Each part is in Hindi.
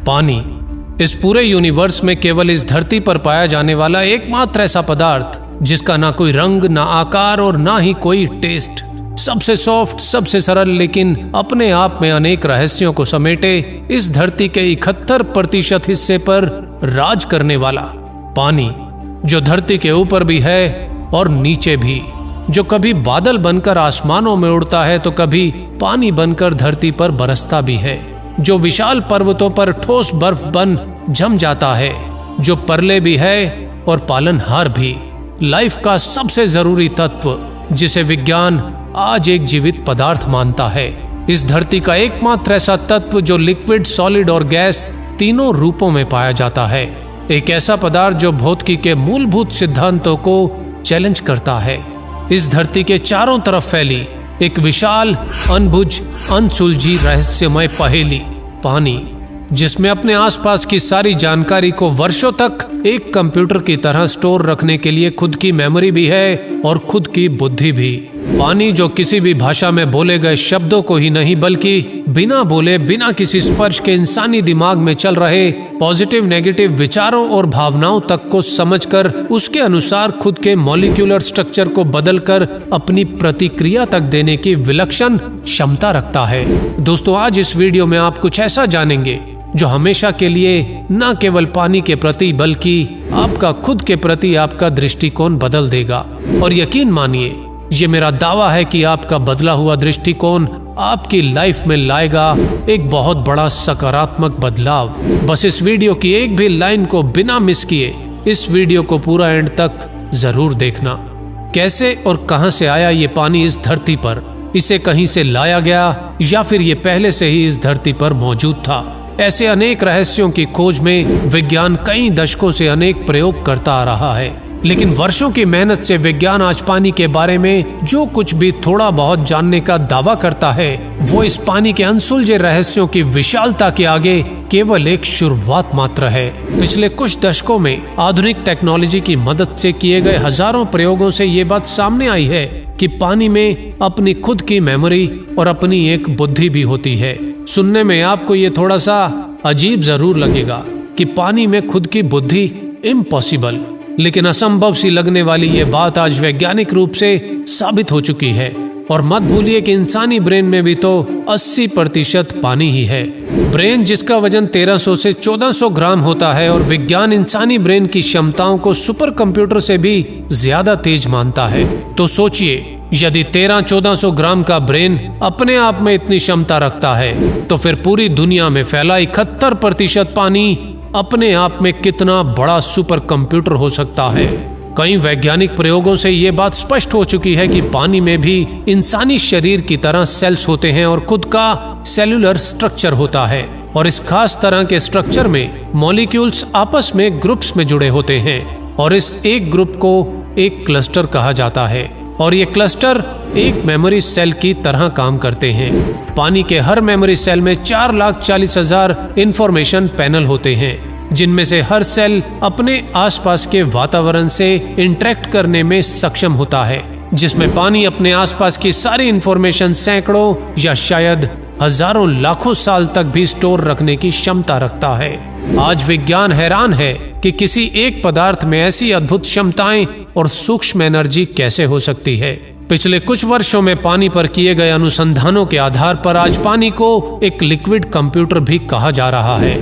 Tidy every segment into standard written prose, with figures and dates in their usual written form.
पानी इस पूरे यूनिवर्स में केवल इस धरती पर पाया जाने वाला एकमात्र ऐसा पदार्थ जिसका ना कोई रंग, ना आकार और ना ही कोई टेस्ट। सबसे सॉफ्ट, सबसे सरल, लेकिन अपने आप में अनेक रहस्यों को समेटे इस धरती के 71% हिस्से पर राज करने वाला पानी, जो धरती के ऊपर भी है और नीचे भी, जो कभी बादल बनकर आसमानों में उड़ता है तो कभी पानी बनकर धरती पर बरसता भी है, जो विशाल पर्वतों पर ठोस बर्फ बन जम जाता है, जो परले भी है और पालनहार भी, लाइफ का सबसे जरूरी तत्व जिसे विज्ञान आज एक जीवित पदार्थ मानता है। इस धरती का एकमात्र ऐसा तत्व जो लिक्विड, सॉलिड और गैस तीनों रूपों में पाया जाता है। एक ऐसा पदार्थ जो भौतिकी के मूलभूत सिद्धांतों को चैलेंज करता है। इस धरती के चारों तरफ फैली एक विशाल, अनबुझ, अनसुलझी रहस्यमय पहेली, पानी, जिसमें अपने आसपास की सारी जानकारी को वर्षों तक एक कंप्यूटर की तरह स्टोर रखने के लिए खुद की मेमोरी भी है और खुद की बुद्धि भी। पानी जो किसी भी भाषा में बोले गए शब्दों को ही नहीं बल्कि बिना बोले, बिना किसी स्पर्श के इंसानी दिमाग में चल रहे पॉजिटिव, नेगेटिव विचारों और भावनाओं तक को समझकर उसके अनुसार खुद के मॉलिक्यूलर स्ट्रक्चर को बदलकर अपनी प्रतिक्रिया तक देने की विलक्षण क्षमता रखता है। दोस्तों, आज इस वीडियो में आप कुछ ऐसा जानेंगे जो हमेशा के लिए न केवल पानी के प्रति बल्कि आपका खुद के प्रति आपका दृष्टिकोण बदल देगा। और यकीन मानिए, ये मेरा दावा है कि आपका बदला हुआ दृष्टिकोण आपकी लाइफ में लाएगा एक बहुत बड़ा सकारात्मक बदलाव। बस इस वीडियो की एक भी लाइन को बिना मिस किए इस वीडियो को पूरा एंड तक जरूर देखना। कैसे और कहां से आया ये पानी इस धरती पर? इसे कहीं से लाया गया या फिर ये पहले से ही इस धरती पर मौजूद था? ऐसे अनेक रहस्यों की खोज में विज्ञान कई दशकों से अनेक प्रयोग करता आ रहा है, लेकिन वर्षों की मेहनत से विज्ञान आज पानी के बारे में जो कुछ भी थोड़ा बहुत जानने का दावा करता है, वो इस पानी के अनसुलझे रहस्यों की विशालता के आगे केवल एक शुरुआत मात्र है। पिछले कुछ दशकों में आधुनिक टेक्नोलॉजी की मदद से किए गए हजारों प्रयोगों से ये बात सामने आई है कि पानी में अपनी खुद की मेमोरी और अपनी एक बुद्धि भी होती है। सुनने में आपको ये थोड़ा सा अजीब जरूर लगेगा कि पानी में खुद की बुद्धि, इम्पॉसिबल, लेकिन असंभव सी लगने वाली ये बात आज वैज्ञानिक रूप से साबित हो चुकी है। और मत भूलिए कि इंसानी ब्रेन में भी तो 80% पानी ही है। ब्रेन जिसका वजन 1300 से 1400 ग्राम होता है और विज्ञान इंसानी ब्रेन की क्षमताओं को सुपर कंप्यूटर से भी ज्यादा तेज मानता है। तो सोचिए, यदि 1300-1400 ग्राम का ब्रेन अपने आप में इतनी क्षमता रखता है तो फिर पूरी दुनिया में फैला 71% पानी अपने आप में कितना बड़ा सुपर कंप्यूटर हो सकता है। कई वैज्ञानिक प्रयोगों से ये बात स्पष्ट हो चुकी है कि पानी में भी इंसानी शरीर की तरह सेल्स होते हैं और खुद का सेलुलर स्ट्रक्चर होता है। और इस खास तरह के स्ट्रक्चर में मॉलिक्यूल्स आपस में ग्रुप्स में जुड़े होते हैं और इस एक ग्रुप को एक क्लस्टर कहा जाता है और ये क्लस्टर एक मेमोरी सेल की तरह काम करते हैं। पानी के हर मेमोरी सेल में 4,40,000 इंफॉर्मेशन पैनल होते हैं, जिनमें से हर सेल अपने आसपास के वातावरण से इंटरेक्ट करने में सक्षम होता है, जिसमें पानी अपने आसपास की सारी इंफॉर्मेशन सैकड़ों या शायद हजारों लाखों साल तक भी स्टोर रखने की क्षमता रखता है। आज विज्ञान हैरान है कि किसी एक पदार्थ में ऐसी अद्भुत क्षमताएं और सूक्ष्म एनर्जी कैसे हो सकती है। पिछले कुछ वर्षों में पानी पर किए गए अनुसंधानों के आधार पर आज पानी को एक लिक्विड कंप्यूटर भी कहा जा रहा है।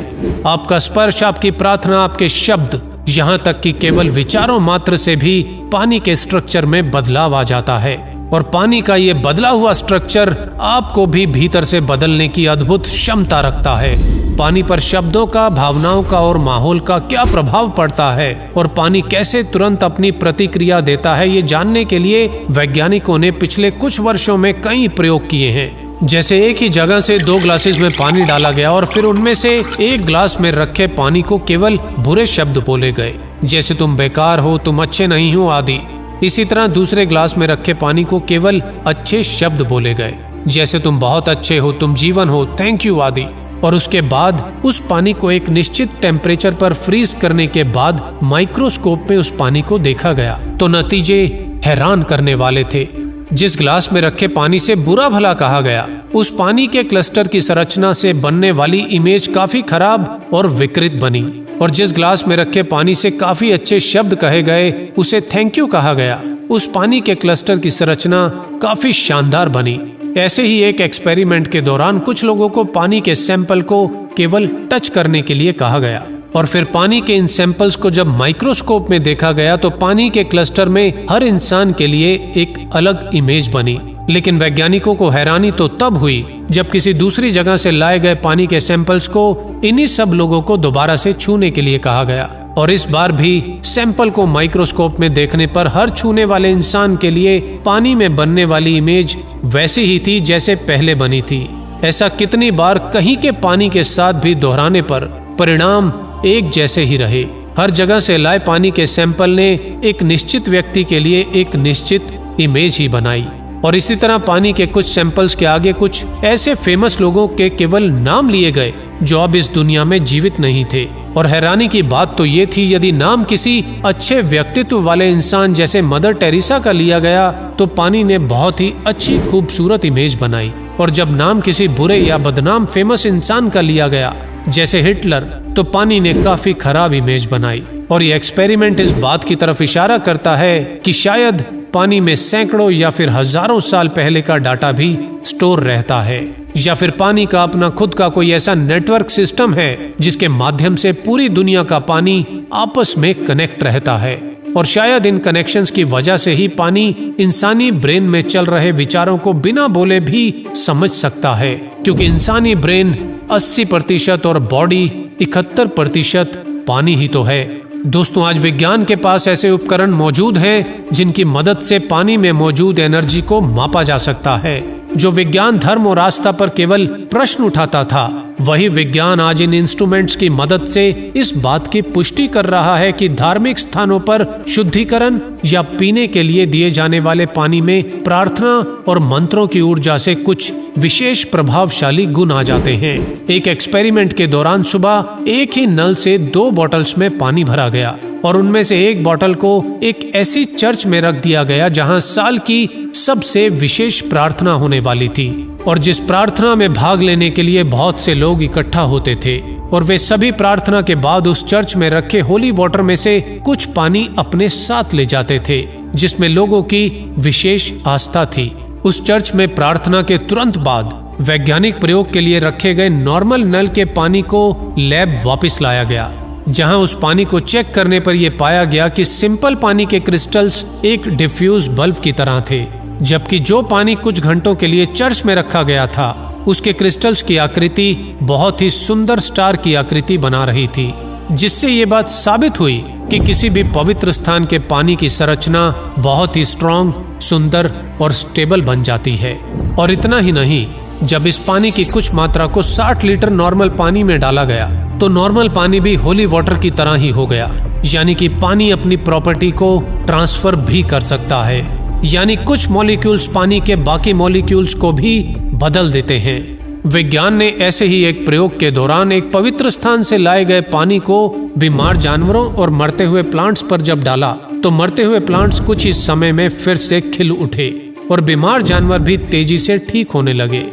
आपका स्पर्श, आपकी प्रार्थना, आपके शब्द, यहाँ तक कि केवल विचारों मात्र से भी पानी के स्ट्रक्चर में बदलाव आ जाता है। और पानी का ये बदला हुआ स्ट्रक्चर आपको भी भीतर से बदलने की अद्भुत क्षमता रखता है। पानी पर शब्दों का, भावनाओं का और माहौल का क्या प्रभाव पड़ता है और पानी कैसे तुरंत अपनी प्रतिक्रिया देता है, ये जानने के लिए वैज्ञानिकों ने पिछले कुछ वर्षों में कई प्रयोग किए हैं। जैसे एक ही जगह से 2 ग्लासेस में पानी डाला गया और फिर उनमें से एक ग्लास में रखे पानी को केवल बुरे शब्द बोले गए, जैसे तुम बेकार हो, तुम अच्छे नहीं हो आदि। इसी तरह दूसरे ग्लास में रखे पानी को केवल अच्छे शब्द बोले गए, जैसे तुम बहुत अच्छे हो, तुम जीवन हो, थैंक यू आदि। और उसके बाद उस पानी को एक निश्चित टेम्परेचर पर फ्रीज करने के बाद माइक्रोस्कोप में उस पानी को देखा गया तो नतीजे हैरान करने वाले थे। जिस ग्लास में रखे पानी से बुरा भला कहा गया, उस पानी के क्लस्टर की संरचना से बनने वाली इमेज काफी खराब और विकृत बनी। और जिस ग्लास में रखे पानी से काफी अच्छे शब्द कहे गए, उसे थैंक यू कहा गया, उस पानी के क्लस्टर की संरचना काफी शानदार बनी। ऐसे ही एक एक्सपेरिमेंट के दौरान कुछ लोगों को पानी के सैंपल को केवल टच करने के लिए कहा गया, और फिर पानी के इन सैंपल्स को जब माइक्रोस्कोप में देखा गया तो पानी के क्लस्टर में हर इंसान के लिए एक अलग इमेज बनी। लेकिन वैज्ञानिकों को हैरानी तो तब हुई जब किसी दूसरी जगह से लाए गए पानी के सैंपल्स को इन्हीं सब लोगों को दोबारा से छूने के लिए कहा गया, और इस बार भी सैंपल को माइक्रोस्कोप में देखने पर हर छूने वाले इंसान के लिए पानी में बनने वाली इमेज वैसी ही थी जैसे पहले बनी थी। ऐसा कितनी बार कहीं के पानी के साथ भी दोहराने पर परिणाम एक जैसे ही रहे। हर जगह से लाए पानी के सैंपल ने एक निश्चित व्यक्ति के लिए एक निश्चित इमेज ही बनाई, और इसी तरह पानी के कुछ सैंपल्स के आगे कुछ ऐसे फेमस लोगों के केवल नाम लिए गए जो अब इस दुनिया में जीवित नहीं थे। और हैरानी की बात तो ये थी, यदि नाम किसी अच्छे व्यक्तित्व वाले इंसान जैसे मदर टेरेसा का लिया गया तो पानी ने बहुत ही अच्छी खूबसूरत इमेज बनाई, और जब नाम किसी बुरे या बदनाम फेमस इंसान का लिया गया जैसे हिटलर, तो पानी ने काफी खराब इमेज बनाई। और ये एक्सपेरिमेंट इस बात की तरफ इशारा करता है कि शायद पानी में सैकड़ों या फिर हजारों साल पहले का डाटा भी स्टोर रहता है, या फिर पानी का अपना खुद का कोई ऐसा नेटवर्क सिस्टम है जिसके माध्यम से पूरी दुनिया का पानी आपस में कनेक्ट रहता है। और शायद इन कनेक्शंस की वजह से ही पानी इंसानी ब्रेन में चल रहे विचारों को बिना बोले भी समझ सकता है, क्योंकि इंसानी ब्रेन 80% और बॉडी 71% पानी ही तो है। दोस्तों, आज विज्ञान के पास ऐसे उपकरण मौजूद हैं जिनकी मदद से पानी में मौजूद एनर्जी को मापा जा सकता है। जो विज्ञान धर्म और आस्था पर केवल प्रश्न उठाता था, वही विज्ञान आज इन इंस्ट्रूमेंट्स की मदद से इस बात की पुष्टि कर रहा है कि धार्मिक स्थानों पर शुद्धिकरण या पीने के लिए दिए जाने वाले पानी में प्रार्थना और मंत्रों की ऊर्जा से कुछ विशेष प्रभावशाली गुण आ जाते हैं। एक एक्सपेरिमेंट के दौरान सुबह एक ही नल से 2 बॉटल्स में पानी भरा गया, और उनमें से एक बोतल को एक ऐसी चर्च में रख दिया गया जहां साल की सबसे विशेष प्रार्थना होने वाली थी, और जिस प्रार्थना में भाग लेने के लिए बहुत से लोग इकट्ठा होते थे, और वे सभी प्रार्थना के बाद उस चर्च में रखे होली वाटर में से कुछ पानी अपने साथ ले जाते थे जिसमें लोगों की विशेष आस्था थी। उस चर्च में प्रार्थना के तुरंत बाद वैज्ञानिक प्रयोग के लिए रखे गए नॉर्मल नल के पानी को लैब वापस लाया गया, जहां उस पानी को चेक करने पर यह पाया गया कि सिंपल पानी के क्रिस्टल्स एक डिफ्यूज बल्ब की तरह थे, जबकि जो पानी कुछ घंटों के लिए चर्च में रखा गया था उसके क्रिस्टल्स की आकृति बहुत ही सुंदर स्टार की आकृति बना रही थी, जिससे ये बात साबित हुई कि किसी भी पवित्र स्थान के पानी की संरचना बहुत ही स्ट्रॉन्ग, सुंदर और स्टेबल बन जाती है। और इतना ही नहीं, जब इस पानी की कुछ मात्रा को 60 लीटर नॉर्मल पानी में डाला गया तो नॉर्मल पानी भी होली वाटर की तरह ही हो गया, यानी कि पानी अपनी प्रॉपर्टी को ट्रांसफर भी कर सकता है, यानी कुछ मॉलिक्यूल्स पानी के बाकी मॉलिक्यूल्स को भी बदल देते हैं। विज्ञान ने ऐसे ही एक प्रयोग के दौरान एक पवित्र स्थान से लाए गए पानी को बीमार जानवरों और मरते हुए प्लांट्स पर जब डाला तो मरते हुए प्लांट्स कुछ ही समय में फिर से खिल उठे और बीमार जानवर भी तेजी से ठीक होने लगे।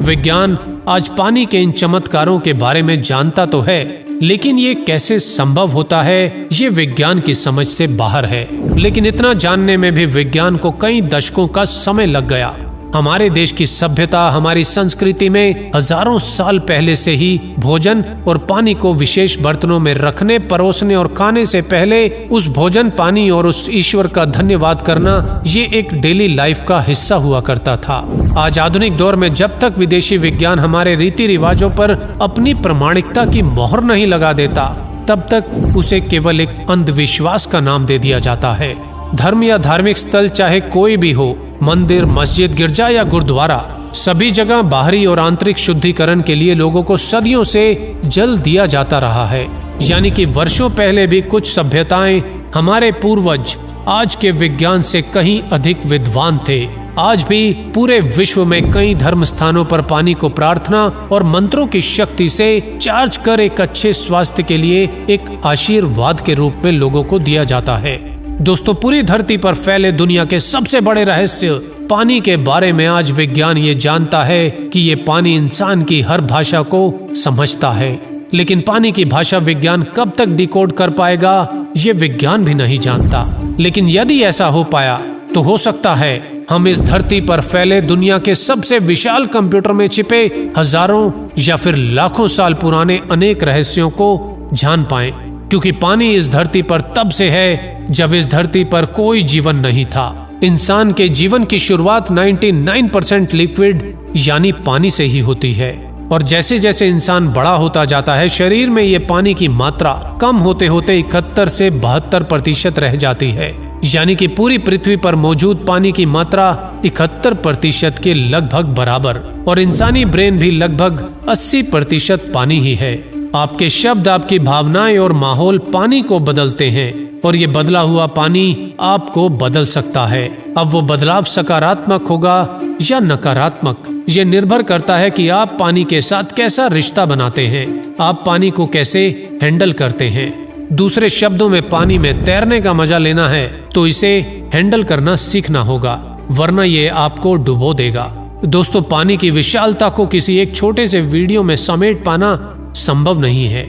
विज्ञान आज पानी के इन चमत्कारों के बारे में जानता तो है, लेकिन ये कैसे संभव होता है ये विज्ञान की समझ से बाहर है। लेकिन इतना जानने में भी विज्ञान को कई दशकों का समय लग गया। हमारे देश की सभ्यता, हमारी संस्कृति में हजारों साल पहले से ही भोजन और पानी को विशेष बर्तनों में रखने, परोसने और खाने से पहले उस भोजन, पानी और उस ईश्वर का धन्यवाद करना ये एक डेली लाइफ का हिस्सा हुआ करता था। आज आधुनिक दौर में जब तक विदेशी विज्ञान हमारे रीति रिवाजों पर अपनी प्रामाणिकता की मोहर नहीं लगा देता, तब तक उसे केवल एक अंधविश्वास का नाम दे दिया जाता है। धर्म या धार्मिक स्थल चाहे कोई भी हो, मंदिर, मस्जिद, गिरजा या गुरुद्वारा, सभी जगह बाहरी और आंतरिक शुद्धिकरण के लिए लोगों को सदियों से जल दिया जाता रहा है। यानी कि वर्षों पहले भी कुछ सभ्यताएं, हमारे पूर्वज आज के विज्ञान से कहीं अधिक विद्वान थे। आज भी पूरे विश्व में कई धर्म स्थानों पर पानी को प्रार्थना और मंत्रों की शक्ति से चार्ज कर एक अच्छे स्वास्थ्य के लिए एक आशीर्वाद के रूप में लोगों को दिया जाता है। दोस्तों, पूरी धरती पर फैले दुनिया के सबसे बड़े रहस्य पानी के बारे में आज विज्ञान ये जानता है कि ये पानी इंसान की हर भाषा को समझता है, लेकिन पानी की भाषा विज्ञान कब तक डिकोड कर पाएगा ये विज्ञान भी नहीं जानता। लेकिन यदि ऐसा हो पाया तो हो सकता है हम इस धरती पर फैले दुनिया के सबसे विशाल कंप्यूटर में छिपे हजारों या फिर लाखों साल पुराने अनेक रहस्यों को जान पाएं, क्योंकि पानी इस धरती पर तब से है जब इस धरती पर कोई जीवन नहीं था। इंसान के जीवन की शुरुआत 99% लिक्विड यानी पानी से ही होती है, और जैसे जैसे इंसान बड़ा होता जाता है शरीर में ये पानी की मात्रा कम होते होते 71 से 72% रह जाती है, यानी कि पूरी पृथ्वी पर मौजूद पानी की मात्रा 71% के लगभग बराबर, और इंसानी ब्रेन भी लगभग 80% पानी ही है। आपके शब्द, आपकी भावनाएं और माहौल पानी को बदलते हैं, और ये बदला हुआ पानी आपको बदल सकता है। अब वो बदलाव सकारात्मक होगा या नकारात्मक, ये निर्भर करता है कि आप पानी के साथ कैसा रिश्ता बनाते हैं, आप पानी को कैसे हैंडल करते हैं। दूसरे शब्दों में, पानी में तैरने का मजा लेना है तो इसे हैंडल करना सीखना होगा, वरना ये आपको डुबो देगा। दोस्तों, पानी की विशालता को किसी एक छोटे से वीडियो में समेट पाना संभव नहीं है।